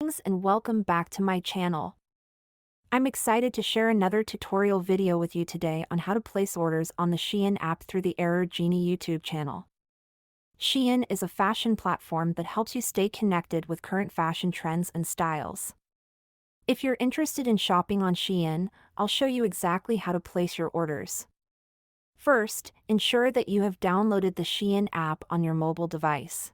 Greetings and welcome back to my channel. I'm excited to share another tutorial video with you today on how to place orders on the Shein app through the Genie YouTube channel. Shein is a fashion platform that helps you stay connected with current fashion trends and styles. If you're interested in shopping on Shein, I'll show you exactly how to place your orders. First, ensure that you have downloaded the Shein app on your mobile device.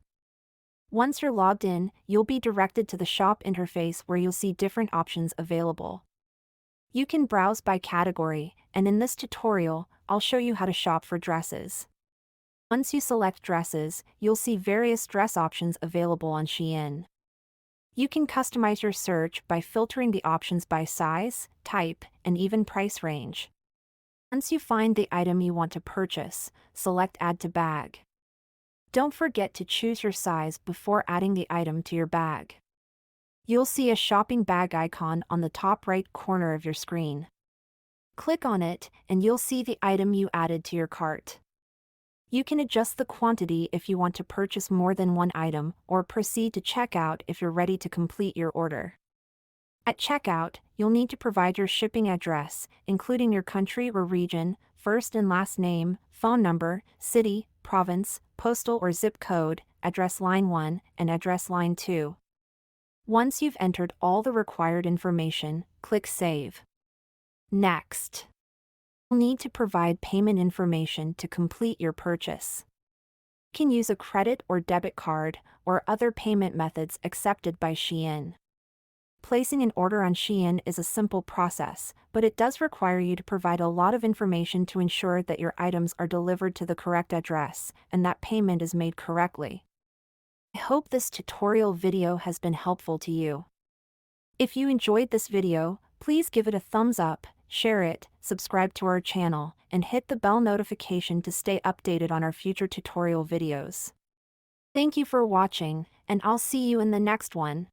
Once you're logged in, you'll be directed to the shop interface where you'll see different options available. You can browse by category, and in this tutorial, I'll show you how to shop for dresses. Once you select dresses, you'll see various dress options available on Shein. You can customize your search by filtering the options by size, type, and even price range. Once you find the item you want to purchase, select Add to Bag. Don't forget to choose your size before adding the item to your bag. You'll see a shopping bag icon on the top right corner of your screen. Click on it, and you'll see the item you added to your cart. You can adjust the quantity if you want to purchase more than one item, or proceed to checkout if you're ready to complete your order. At checkout, you'll need to provide your shipping address, including your country or region, first and last name, phone number, city, province, postal or zip code, address line 1, and address line 2. Once you've entered all the required information, click Save. Next, you'll need to provide payment information to complete your purchase. You can use a credit or debit card, or other payment methods accepted by Shein. Placing an order on Shein is a simple process, but it does require you to provide a lot of information to ensure that your items are delivered to the correct address and that payment is made correctly. I hope this tutorial video has been helpful to you. If you enjoyed this video, please give it a thumbs up, share it, subscribe to our channel, and hit the bell notification to stay updated on our future tutorial videos. Thank you for watching, and I'll see you in the next one.